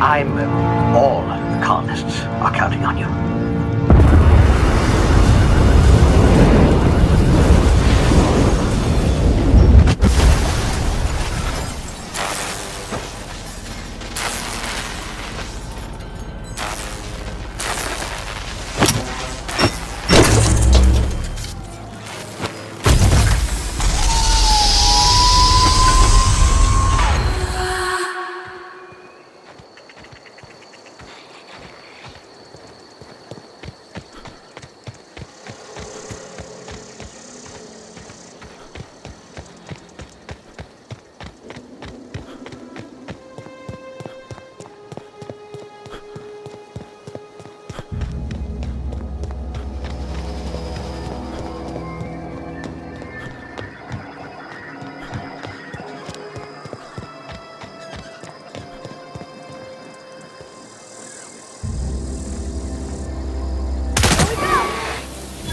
All the colonists are counting on you.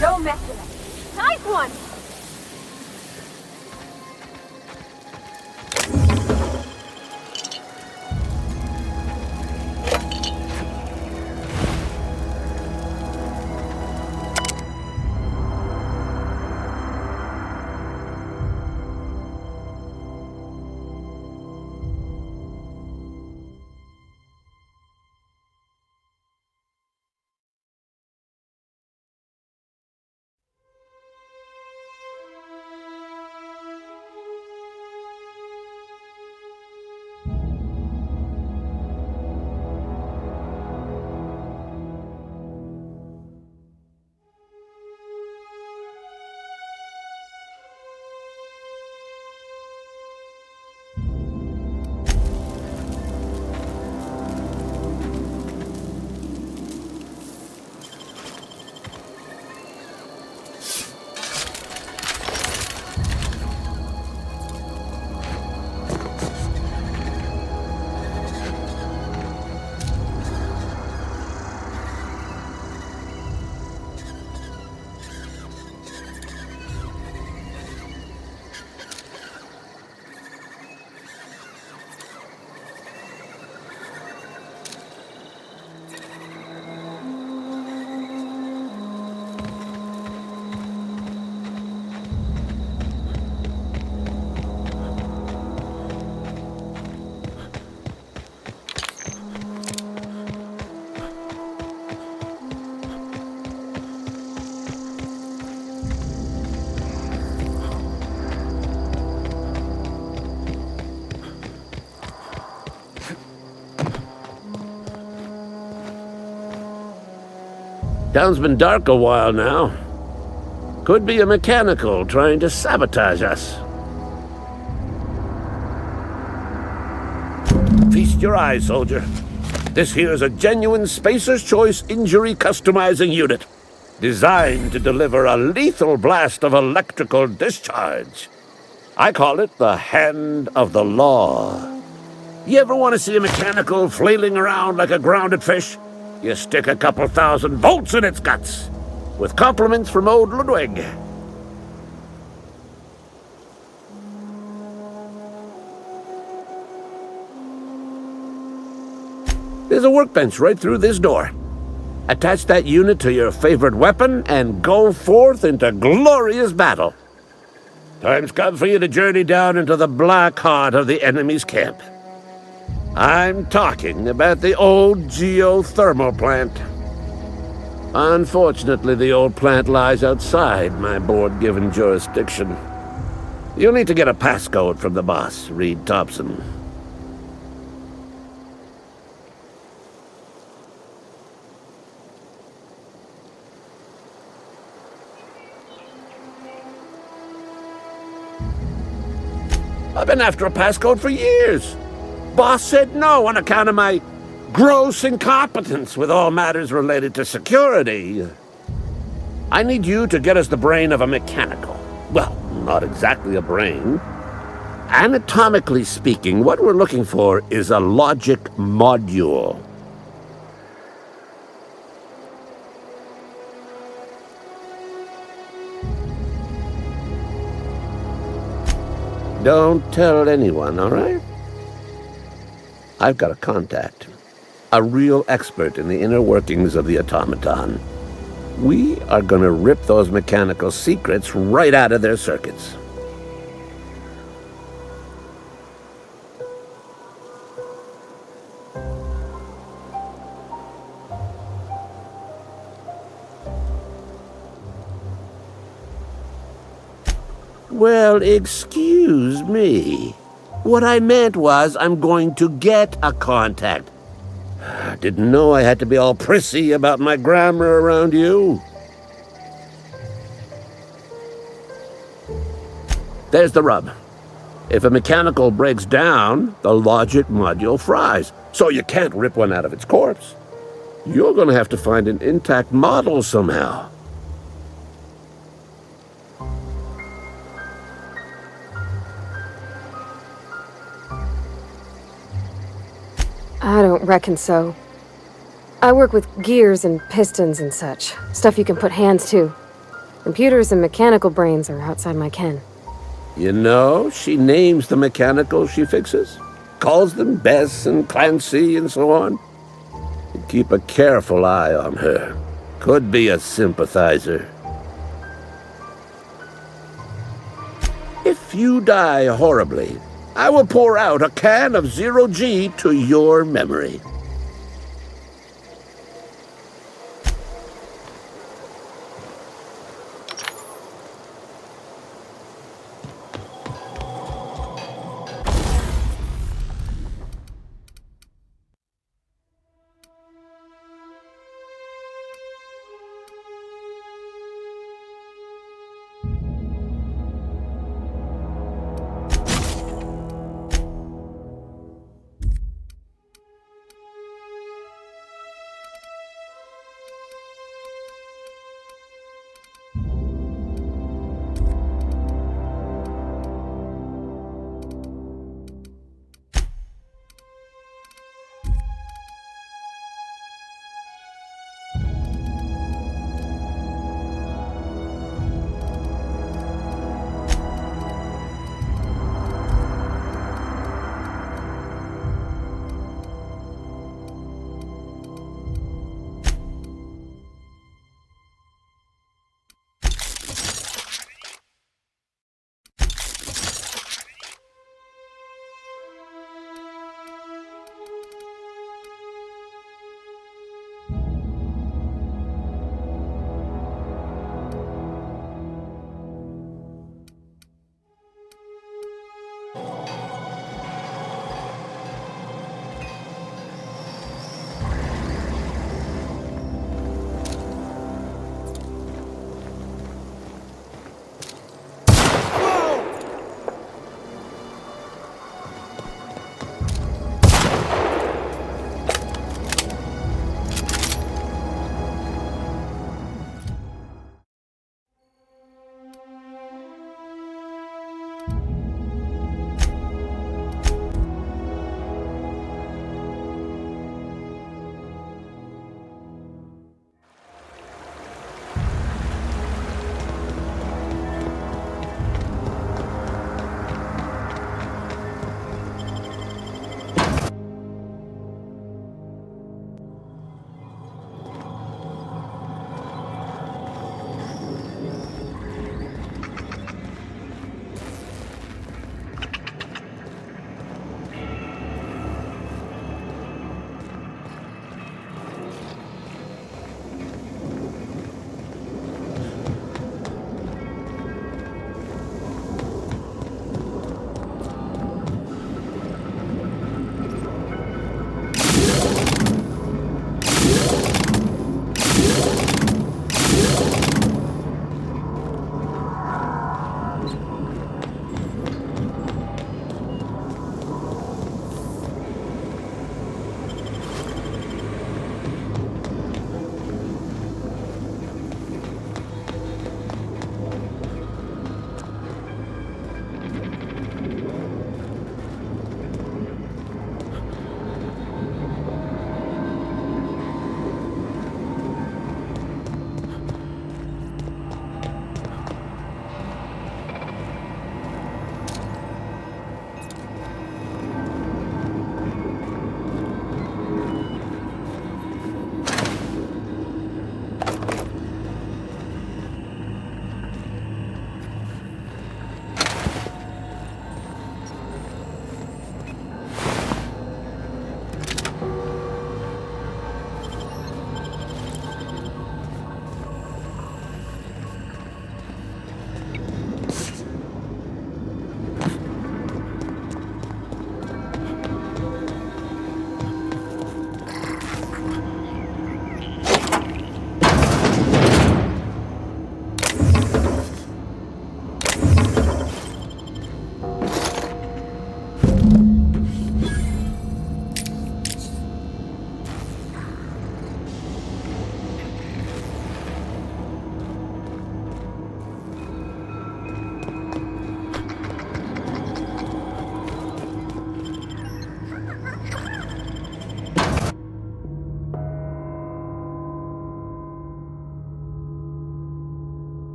Don't mess with it. Nice one! Town's been dark a while now. Could be a mechanical trying to sabotage us. Feast your eyes, soldier. This here's a genuine Spacer's Choice injury customizing unit, designed to deliver a lethal blast of electrical discharge. I call it the Hand of the Law. You ever want to see a mechanical flailing around like a grounded fish? You stick a couple thousand volts in its guts. With compliments from old Ludwig. There's a workbench right through this door. Attach that unit to your favorite weapon and go forth into glorious battle. Time's come for you to journey down into the black heart of the enemy's camp. I'm talking about the old geothermal plant. Unfortunately, the old plant lies outside my board-given jurisdiction. You'll need to get a passcode from the boss, Reed Thompson. I've been after a passcode for years. Boss said no on account of my gross incompetence with all matters related to security. I need you to get us the brain of a mechanical. Well, not exactly a brain. Anatomically speaking, what we're looking for is a logic module. Don't tell anyone, all right? I've got a contact. a real expert in the inner workings of the automaton. We are gonna rip those mechanical secrets right out of their circuits. Well, excuse me. What I meant was I'm going to get a contact. Didn't know I had to be all prissy about my grammar around you. There's the rub. If a mechanical breaks down, the logic module fries, so you can't rip one out of its corpse. You're gonna have to find an intact model somehow. I don't reckon so. I work with gears and pistons and such. Stuff you can put hands to. Computers and mechanical brains are outside my ken. You know, she names the mechanicals she fixes. Calls them Bess and Clancy and so on. You keep a careful eye on her. Could be a sympathizer. If you die horribly, I will pour out a can of 0G to your memory.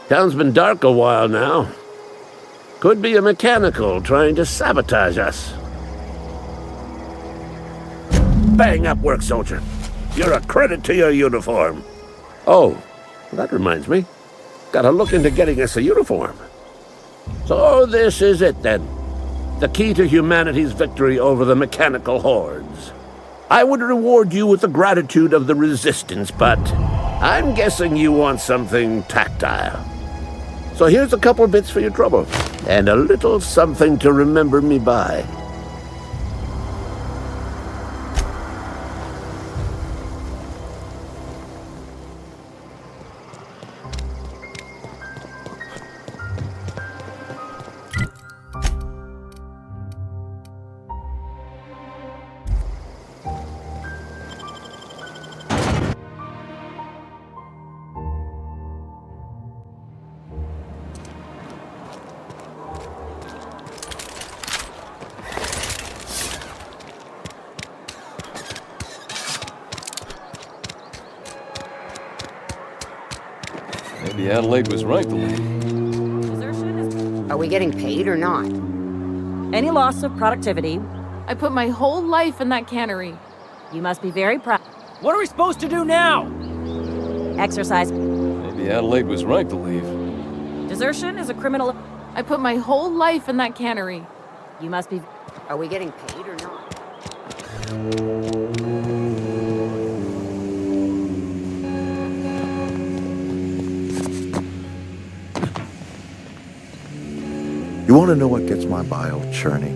Town's been dark a while now. Could be a mechanical trying to sabotage us. Bang up work, soldier. You're a credit to your uniform. Oh, that reminds me. Gotta look into getting us a uniform. So this is it then. The key to humanity's victory over the mechanical hordes. I would reward you with the gratitude of the resistance, but I'm guessing you want something tactile. So here's a couple bits for your trouble, and a little something to remember me by. Maybe Adelaide was right to leave. Are we getting paid or not? Any loss of productivity, I put my whole life in that cannery. you must be very proud. What are we supposed to do now? Exercise. Maybe Adelaide was right to leave. Desertion is a criminal. I put my whole life in that cannery. You must be. Are we getting paid or not? You want to know what gets my bile churning?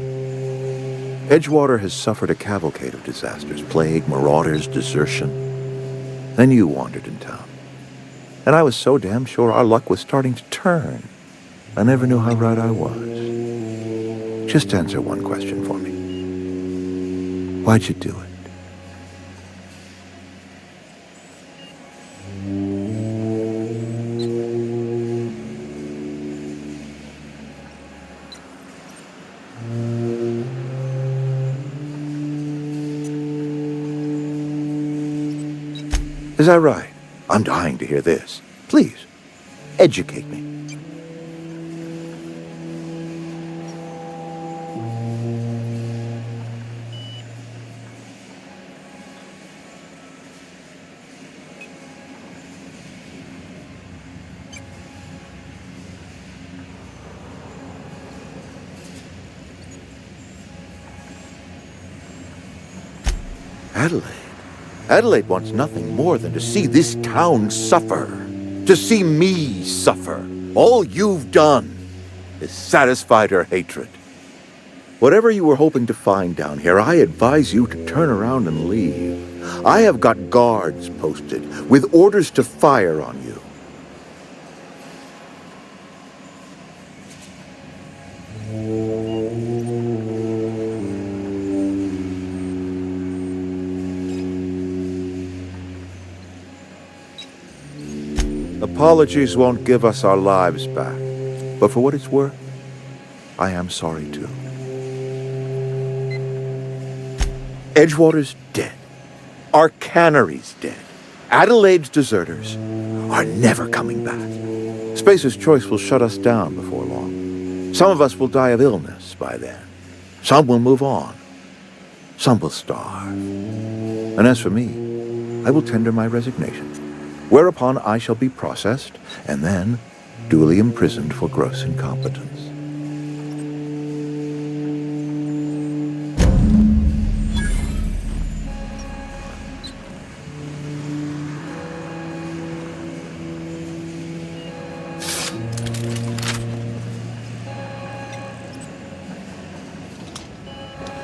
Edgewater has suffered a cavalcade of disasters, plague, marauders, desertion. Then you wandered in town. And I was so damn sure our luck was starting to turn. I never knew how right I was. Just answer one question for me. Why'd you do it? Is that right? I'm dying to hear this. Please, educate me. Adelaide. Adelaide wants nothing more than to see this town suffer. To see me suffer. All you've done is satisfied her hatred. Whatever you were hoping to find down here, I advise you to turn around and leave. I have got guards posted with orders to fire on you. Apologies won't give us our lives back, but for what it's worth, I am sorry too. Edgewater's dead. Our cannery's dead. Adelaide's deserters are never coming back. Spacer's Choice will shut us down before long. Some of us will die of illness by then. Some will move on. Some will starve. And as for me, I will tender my resignation. Whereupon I shall be processed, and then duly imprisoned for gross incompetence.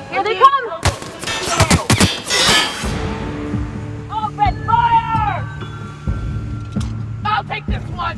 Here they come! Open fire! I'll take this one!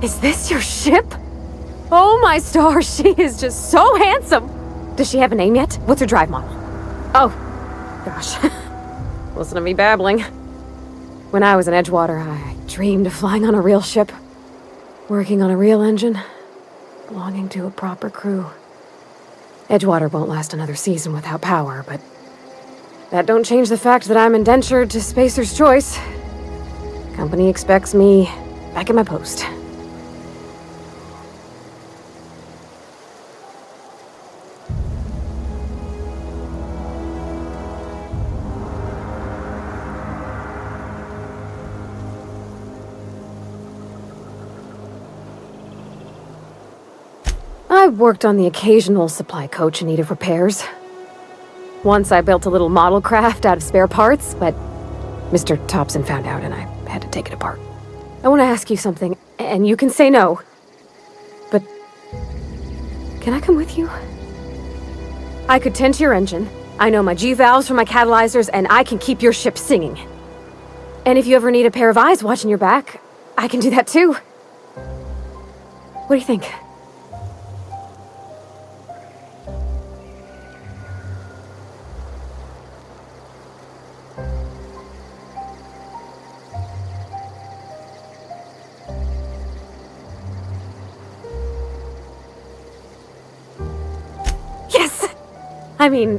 Is this your ship? Oh my stars, she is just so handsome! Does she have a name yet? What's her drive model? Oh, gosh. Listen to me babbling. When I was in Edgewater, I dreamed of flying on a real ship, working on a real engine, belonging to a proper crew. Edgewater won't last another season without power, but that don't change the fact that I'm indentured to Spacer's Choice. Company expects me back at my post. I worked on the occasional supply coach in need of repairs. Once I built a little model craft out of spare parts, but Mr. Thompson found out and I had to take it apart. I want to ask you something, and you can say no. But can I come with you? I could tend to your engine. I know my G-valves from my catalyzers, and I can keep your ship singing. And if you ever need a pair of eyes watching your back, I can do that too. What do you think? Yes! I mean,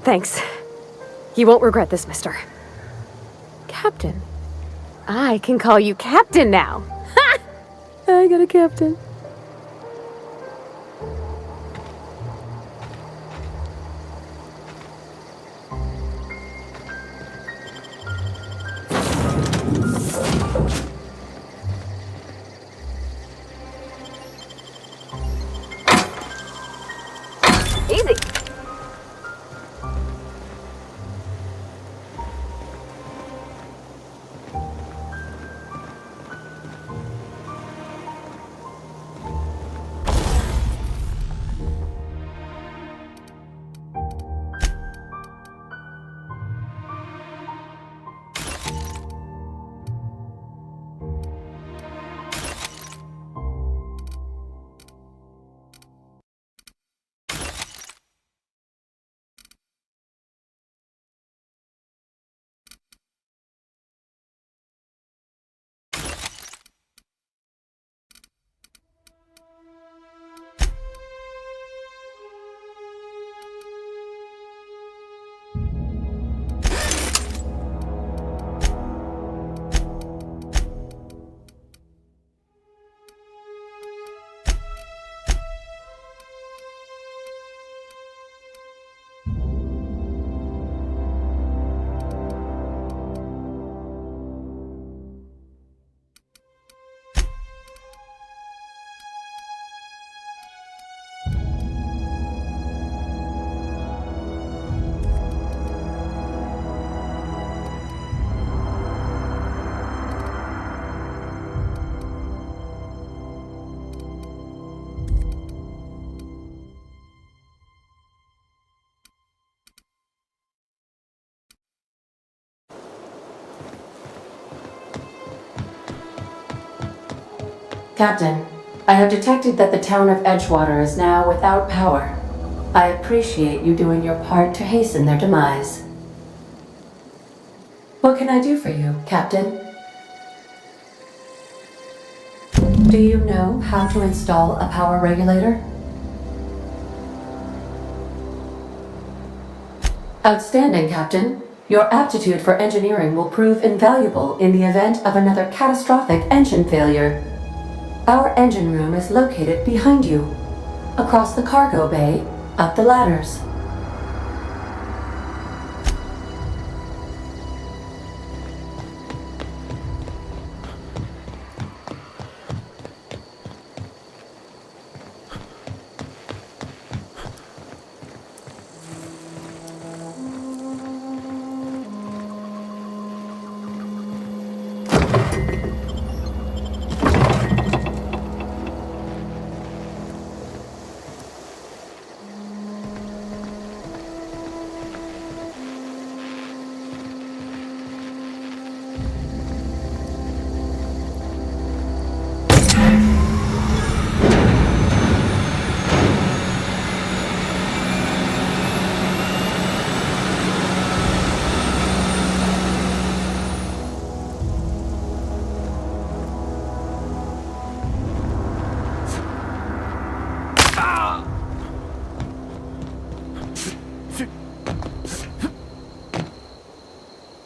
thanks. You won't regret this, mister. Captain. I can call you Captain now. Ha! I got a captain. Easy. Captain, I have detected that the town of Edgewater is now without power. I appreciate you doing your part to hasten their demise. What can I do for you, Captain? Do you know how to install a power regulator? Outstanding, Captain. Your aptitude for engineering will prove invaluable in the event of another catastrophic engine failure. Our engine room is located behind you, across the cargo bay, up the ladders.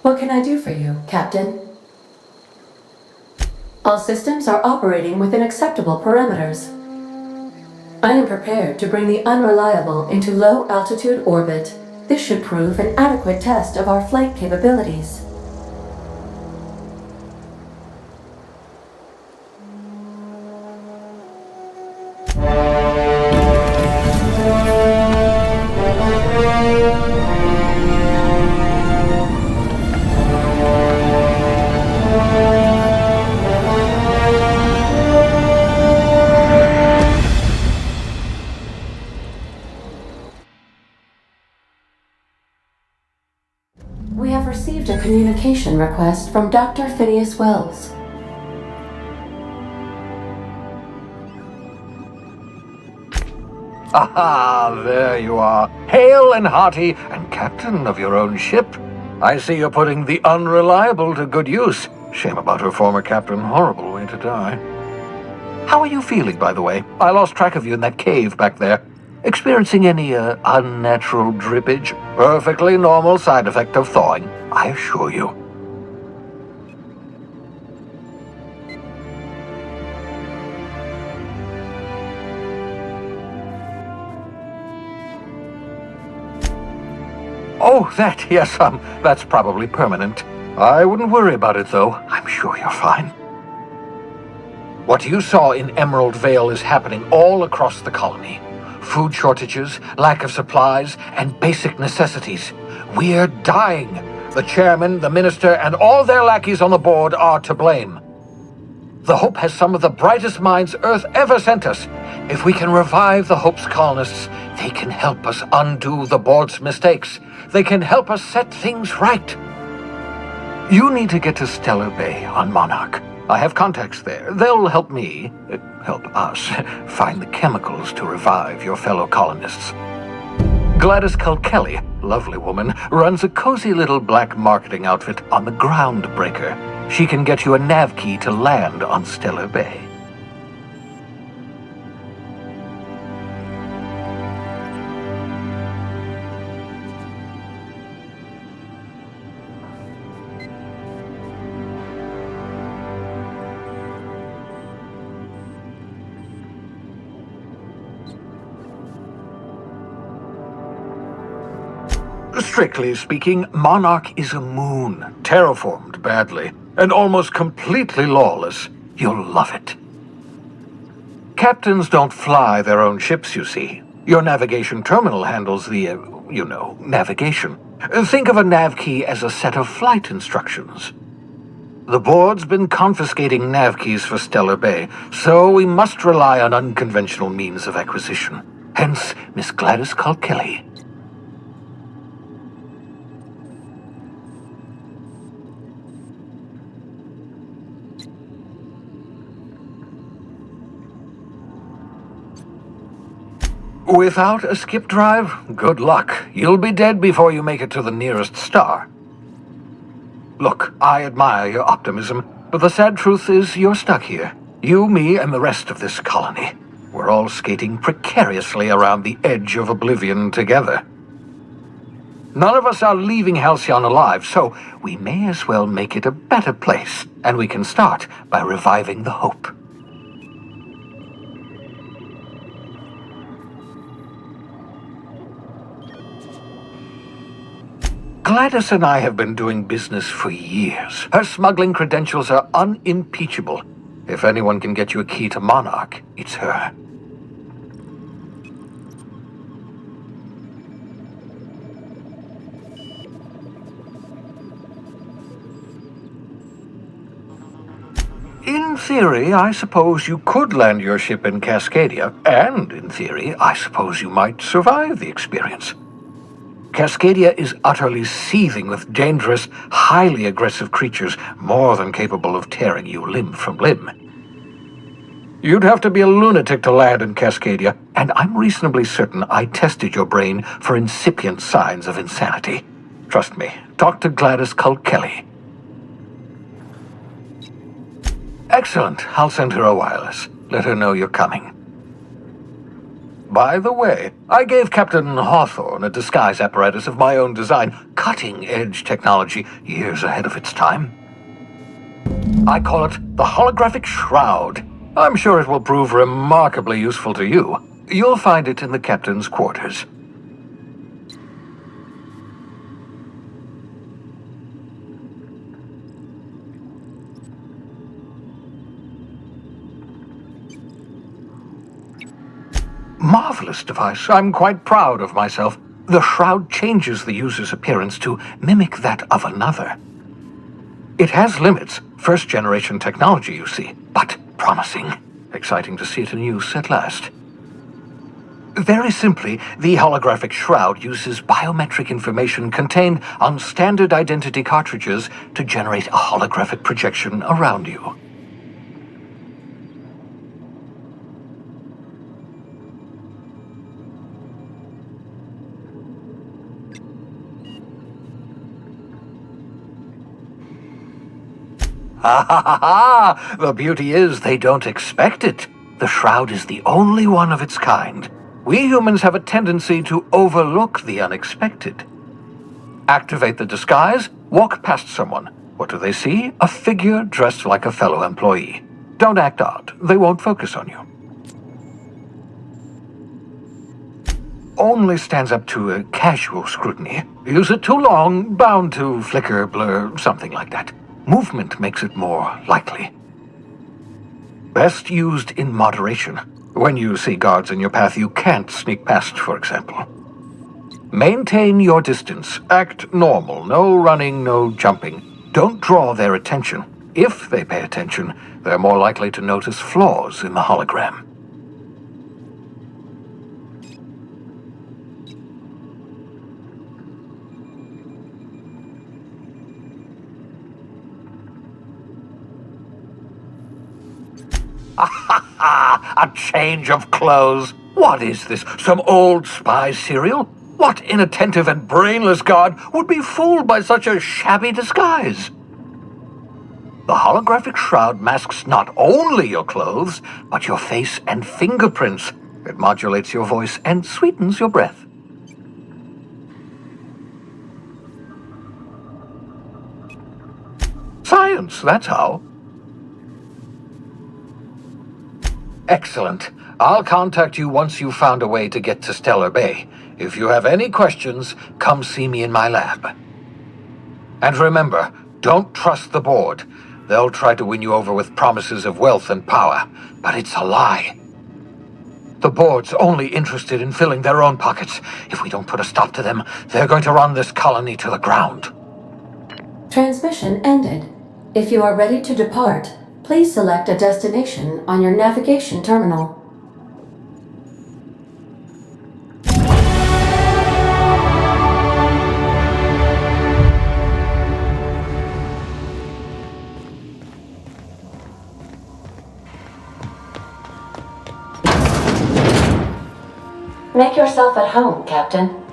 What can I do for you, Captain? All systems are operating within acceptable parameters. I am prepared to bring the unreliable into low-altitude orbit. This should prove an adequate test of our flight capabilities. We have received a communication request from Dr. Phineas Wells. Aha, there you are, hale and hearty, and captain of your own ship. I see you're putting the unreliable to good use. Shame about her former captain, horrible way to die. How are you feeling, by the way? I lost track of you in that cave back there. Experiencing any, unnatural drippage? Perfectly normal side effect of thawing, I assure you. Oh, that, yes, that's probably permanent. I wouldn't worry about it, though. I'm sure you're fine. What you saw in Emerald Vale is happening all across the colony. Food shortages, lack of supplies, and basic necessities. We're dying. The chairman, the minister, and all their lackeys on the board are to blame. The Hope has some of the brightest minds Earth ever sent us. If we can revive the Hope's colonists, they can help us undo the board's mistakes. They can help us set things right. You need to get to Stellar Bay on Monarch. I have contacts there. They'll help me, help us, find the chemicals to revive your fellow colonists. Gladys Culkelly, lovely woman, runs a cozy little black marketing outfit on the Groundbreaker. She can get you a nav key to land on Stellar Bay. Strictly speaking, Monarch is a moon, terraformed badly, and almost completely lawless. You'll love it. Captains don't fly their own ships, you see. Your navigation terminal handles the, navigation. Think of a nav key as a set of flight instructions. The board's been confiscating nav keys for Stellar Bay, so we must rely on unconventional means of acquisition. Hence, Miss Gladys Culkelly. Without a skip drive, good luck. You'll be dead before you make it to the nearest star. Look, I admire your optimism, but the sad truth is you're stuck here. You, me, and the rest of this colony. We're all skating precariously around the edge of oblivion together. None of us are leaving Halcyon alive, so we may as well make it a better place, and we can start by reviving the Hope. Gladys and I have been doing business for years. Her smuggling credentials are unimpeachable. If anyone can get you a key to Monarch, it's her. In theory, I suppose you could land your ship in Cascadia, and in theory, I suppose you might survive the experience. Cascadia is utterly seething with dangerous, highly aggressive creatures more than capable of tearing you limb from limb. You'd have to be a lunatic to land in Cascadia, and I'm reasonably certain I tested your brain for incipient signs of insanity. Trust me, talk to Gladys Culkelly. Excellent. I'll send her a wireless. Let her know you're coming. By the way, I gave Captain Hawthorne a disguise apparatus of my own design, cutting-edge technology years ahead of its time. I call it the holographic shroud. I'm sure it will prove remarkably useful to you. You'll find it in the captain's quarters. Marvelous device. I'm quite proud of myself. The shroud changes the user's appearance to mimic that of another. It has limits, first-generation technology, you see, but promising. Exciting to see it in use at last. Very simply, the holographic shroud uses biometric information contained on standard identity cartridges to generate a holographic projection around you. Ha ha ha ha! The beauty is they don't expect it. The shroud is the only one of its kind. We humans have a tendency to overlook the unexpected. Activate the disguise, walk past someone. What do they see? A figure dressed like a fellow employee. Don't act odd. They won't focus on you. Only stands up to a casual scrutiny. Use it too long, bound to flicker, blur, something like that. Movement makes it more likely. Best used in moderation. When you see guards in your path you can't sneak past, for example. Maintain your distance. Act normal. No running, no jumping. Don't draw their attention. If they pay attention, they're more likely to notice flaws in the hologram. A change of clothes. What is this? Some old spy serial? What inattentive and brainless guard would be fooled by such a shabby disguise? The holographic shroud masks not only your clothes, but your face and fingerprints. It modulates your voice and sweetens your breath. Science, that's how. Excellent. I'll contact you once you've found a way to get to Stellar Bay. If you have any questions, come see me in my lab. And remember, don't trust the board. They'll try to win you over with promises of wealth and power, but it's a lie. The board's only interested in filling their own pockets. If we don't put a stop to them, they're going to run this colony to the ground. Transmission ended. If you are ready to depart, please select a destination on your navigation terminal. Make yourself at home, Captain.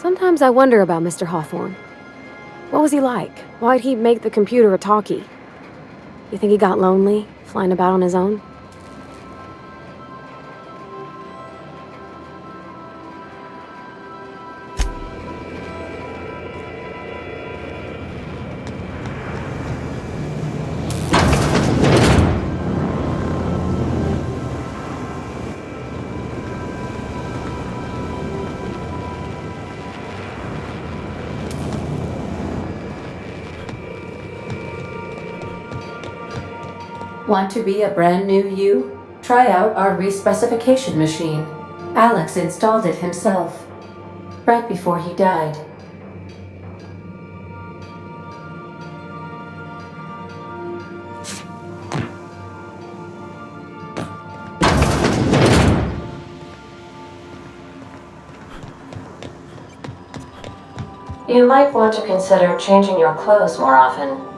Sometimes I wonder about Mr. Hawthorne. What was he like? Why'd he make the computer a talkie? You think he got lonely, flying about on his own? Want to be a brand new you? Try out our respecification machine. Alex installed it himself, right before he died. You might want to consider changing your clothes more often.